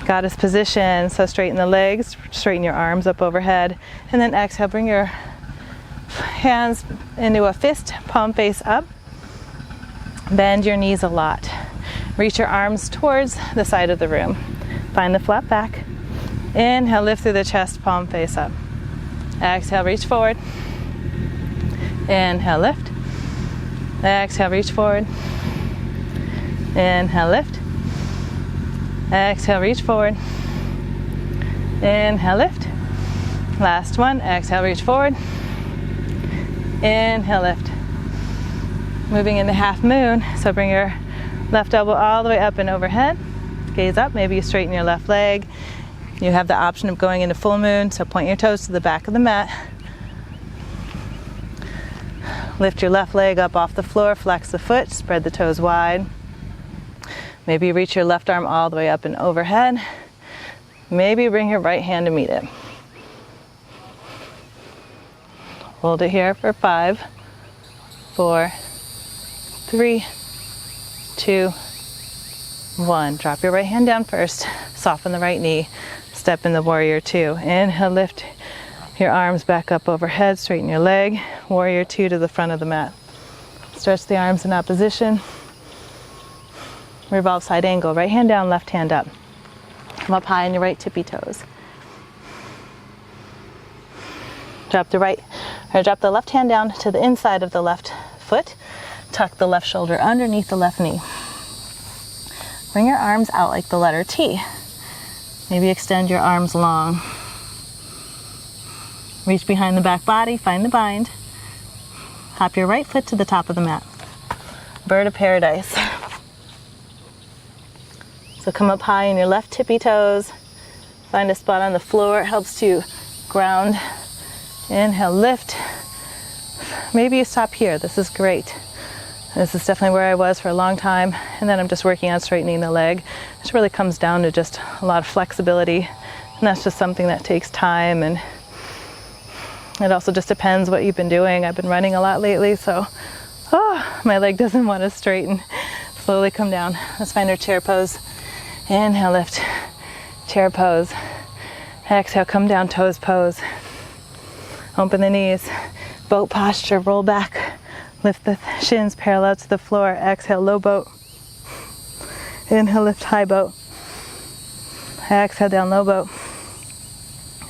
Goddess position, so straighten the legs, straighten your arms up overhead, and then exhale, bring your hands into a fist, palm face up. Bend your knees a lot. Reach your arms towards the side of the room. Find the flat back. Inhale, lift through the chest, palm face up. Exhale, reach forward. Inhale, lift. Exhale, reach forward. Inhale, lift. Exhale, reach forward. Inhale, lift. Last one. Exhale, reach forward. Inhale, lift. Moving into half moon. So bring your left elbow all the way up and overhead. Gaze up. Maybe you straighten your left leg. You have the option of going into full moon. So point your toes to the back of the mat. Lift your left leg up off the floor. Flex the foot. Spread the toes wide. Maybe reach your left arm all the way up and overhead. Maybe bring your right hand to meet it. Hold it here for 5, 4, 3, 2, 1. Drop your right hand down first. Soften the right knee. Step in the warrior 2. Inhale, lift your arms back up overhead. Straighten your leg. Warrior 2 to the front of the mat. Stretch the arms in opposition. Revolve side angle, right hand down, left hand up. Come up high on your right tippy toes. Drop the left hand down to the inside of the left foot. Tuck the left shoulder underneath the left knee. Bring your arms out like the letter T. Maybe extend your arms long. Reach behind the back body, find the bind. Hop your right foot to the top of the mat. Bird of paradise. So come up high in your left tippy toes. Find a spot on the floor. It helps to ground. Inhale, lift. Maybe you stop here. This is great. This is definitely where I was for a long time. And then I'm just working on straightening the leg. It really comes down to just a lot of flexibility. And that's just something that takes time. And it also just depends what you've been doing. I've been running a lot lately, so my leg doesn't want to straighten. Slowly come down. Let's find our chair pose. Inhale, lift, chair pose. Exhale, come down, toes pose. Open the knees, boat posture, roll back. Lift the shins parallel to the floor. Exhale, low boat. Inhale, lift, high boat. Exhale, down, low boat.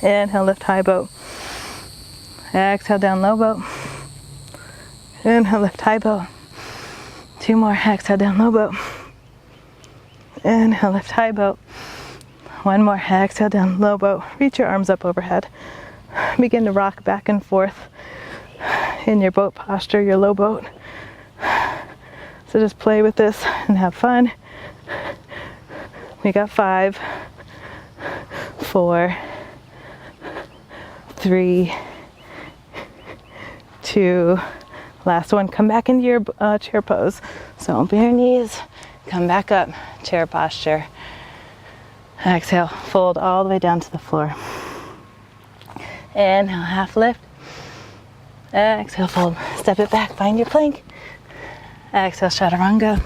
Inhale, lift, high boat. Exhale, down, low boat. Inhale, lift, high boat. 2 more. Exhale, down, low boat. Inhale, lift, high boat. 1 more. Exhale, down, low boat. Reach your arms up overhead. begin to rock back and forth in your boat posture, your low boat. So just play with this and have fun. We got 5, 4, 3, 2, last one. Come back into your chair pose. So open your knees, come back up, chair posture. Exhale, fold all the way down to the floor. Inhale, half lift. Exhale, fold. Step it back, find your plank. Exhale, chaturanga.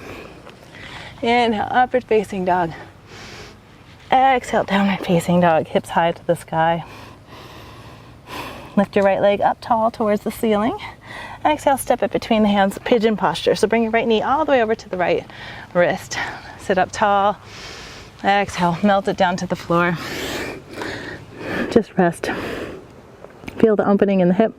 Inhale, upward facing dog. Exhale, downward facing dog, hips high to the sky. Lift your right leg up tall towards the ceiling. Exhale, step it between the hands, pigeon posture. So bring your right knee all the way over to the right wrist. Sit up tall. Exhale, melt it down to the floor. Just rest. Feel the opening in the hip.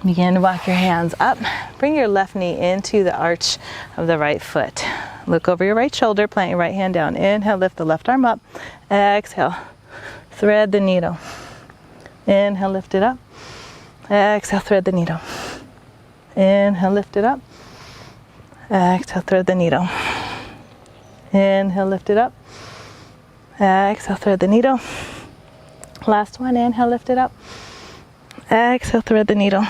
Begin to walk your hands up. Bring your left knee into the arch of the right foot. Look over your right shoulder, plant your right hand down. Inhale, lift the left arm up. Exhale, thread the needle. Inhale, lift it up. Exhale, thread the needle. Inhale, lift it up. Exhale, thread the needle. Inhale, lift it up. Exhale, thread the needle. Last one, inhale, lift it up. Exhale, thread the needle.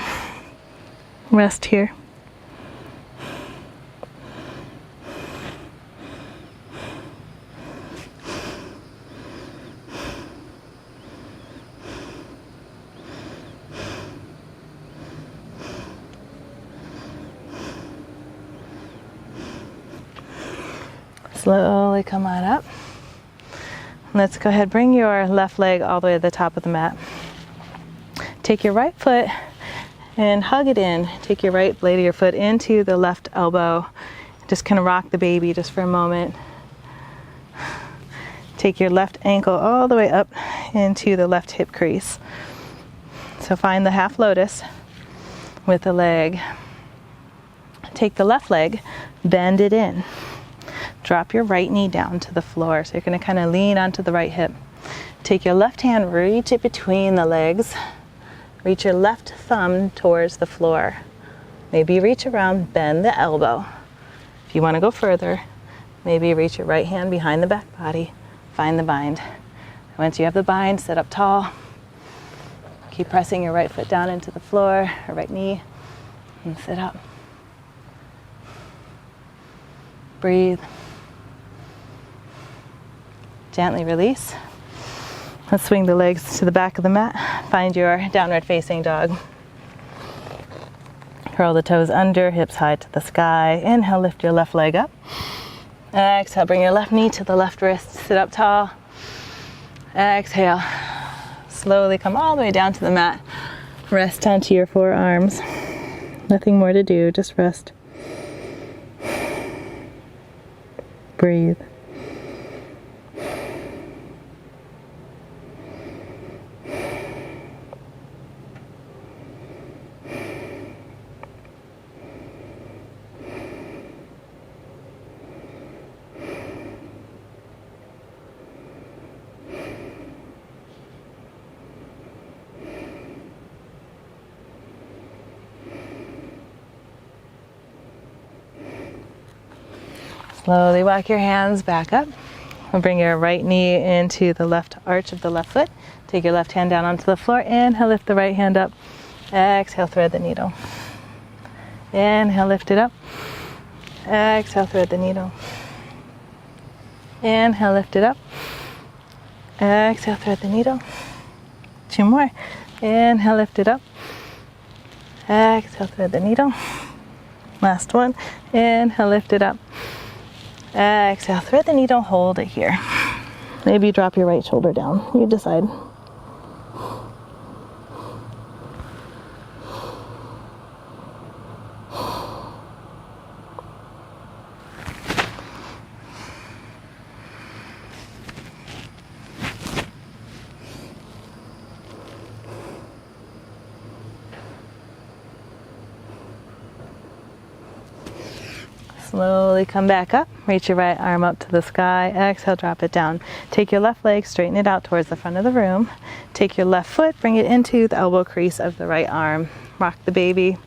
Rest here. Slowly come on up. Let's go ahead, bring your left leg all the way to the top of the mat. Take your right foot and hug it in. Take your right blade of your foot into the left elbow. Just kind of rock the baby just for a moment. Take your left ankle all the way up into the left hip crease. So find the half lotus with the leg. Take the left leg, bend it in. Drop your right knee down to the floor. So you're going to kind of lean onto the right hip. Take your left hand, reach it between the legs. Reach your left thumb towards the floor. Maybe reach around, bend the elbow. If you want to go further, maybe reach your right hand behind the back body. Find the bind. Once you have the bind, sit up tall. Keep pressing your right foot down into the floor, or right knee, and sit up. Breathe. Gently release. Let's swing the legs to the back of the mat. Find your downward facing dog. Curl the toes under, hips high to the sky. Inhale, lift your left leg up. Exhale, bring your left knee to the left wrist. Sit up tall. Exhale. Slowly come all the way down to the mat. Rest onto your forearms. Nothing more to do, just rest. Breathe. Slowly walk your hands back up. And bring your right knee into the left arch of the left foot. Take your left hand down onto the floor. Inhale, lift the right hand up. Exhale, thread the needle. Inhale, lift it up. Exhale, thread the needle. Inhale, lift it up. Exhale, thread the needle. 2 more. Inhale, lift it up. Exhale, thread the needle. Last one. Inhale, lift it up. Exhale, thread the needle, hold it here. Maybe drop your right shoulder down. You decide. Slowly come back up. Reach your right arm up to the sky. Exhale, drop it down. Take your left leg, straighten it out towards the front of the room. Take your left foot, bring it into the elbow crease of the right arm. Rock the baby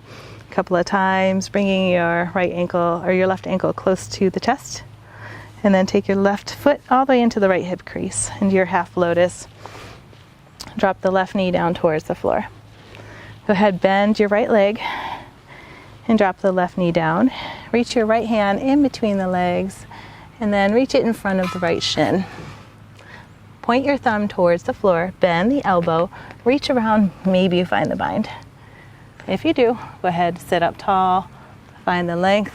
a couple of times, bringing your right ankle or your left ankle close to the chest. And then take your left foot all the way into the right hip crease, into your half lotus. Drop the left knee down towards the floor. Go ahead, bend your right leg and drop the left knee down. Reach your right hand in between the legs and then reach it in front of the right shin. Point your thumb towards the floor, bend the elbow, reach around, maybe you find the bind. If you do, go ahead, sit up tall, find the length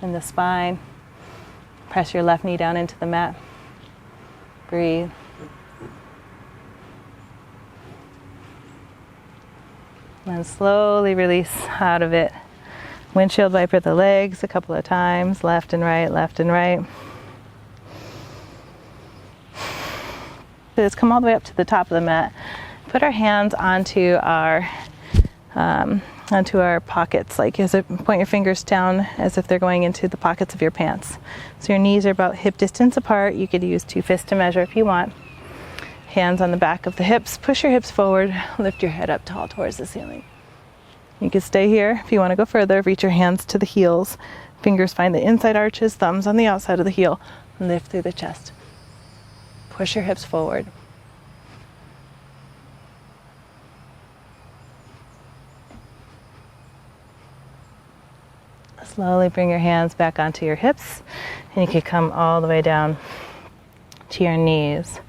in the spine. Press your left knee down into the mat. Breathe. And then slowly release out of it. Windshield wiper the legs a couple of times, left and right, left and right. Just come all the way up to the top of the mat. Put our hands onto our pockets, like point your fingers down as if they're going into the pockets of your pants. So your knees are about hip distance apart. You could use 2 fists to measure if you want. Hands on the back of the hips. Push your hips forward. Lift your head up tall towards the ceiling. You can stay here. If you want to go further, reach your hands to the heels. Fingers find the inside arches, thumbs on the outside of the heel. Lift through the chest. Push your hips forward. Slowly bring your hands back onto your hips, and you can come all the way down to your knees.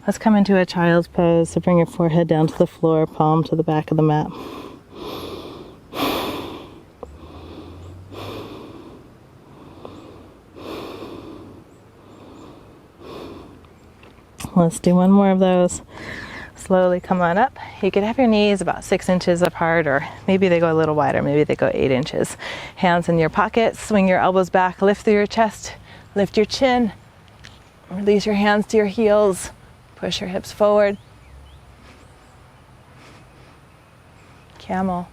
Let's come into a child's pose. So bring your forehead down to the floor, palm to the back of the mat. Let's do one more of those. Slowly come on up. You could have your knees about 6 inches apart, or maybe they go a little wider, maybe they go 8 inches. Hands in your pockets, swing your elbows back, lift through your chest, lift your chin. Release your hands to your heels. Push your hips forward. Camel.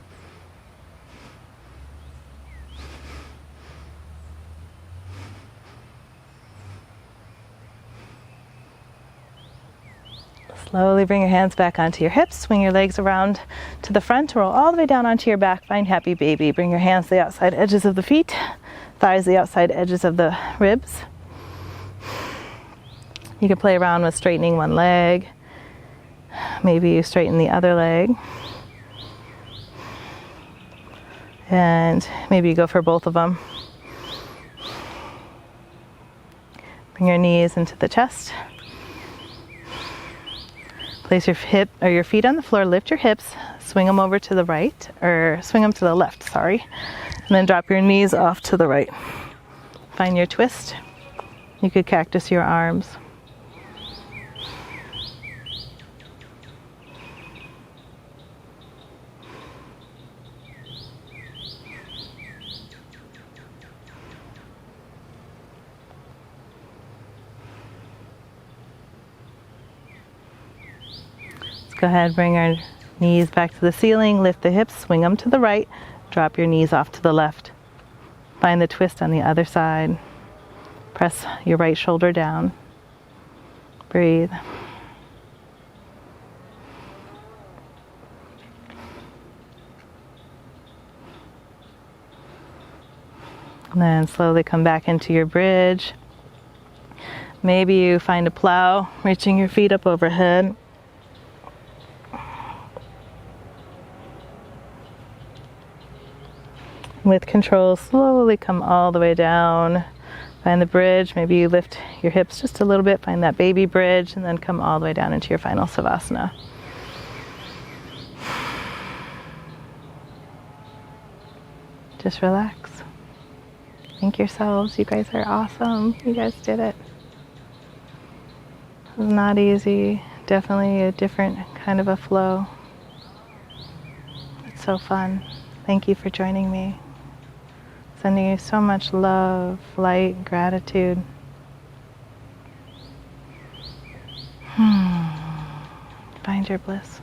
Slowly bring your hands back onto your hips. Swing your legs around to the front. Roll all the way down onto your back. Find happy baby. Bring your hands to the outside edges of the feet. Thighs the outside edges of the ribs. You can play around with straightening one leg. Maybe you straighten the other leg. And maybe you go for both of them. Bring your knees into the chest. Place your hip or your feet on the floor, lift your hips, swing them over to the right, or swing them to the left, sorry. And then drop your knees off to the right. Find your twist. You could cactus your arms. Go ahead, bring our knees back to the ceiling, lift the hips, swing them to the right, drop your knees off to the left. Find the twist on the other side. Press your right shoulder down. Breathe. And then slowly come back into your bridge. Maybe you find a plow, reaching your feet up overhead. With control, slowly come all the way down. Find the bridge. Maybe you lift your hips just a little bit. Find that baby bridge and then come all the way down into your final Savasana. Just relax. Thank yourselves. You guys are awesome. You guys did it. It was not easy. Definitely a different kind of a flow. It's so fun. Thank you for joining me. Sending you so much love, light, gratitude. Find your bliss.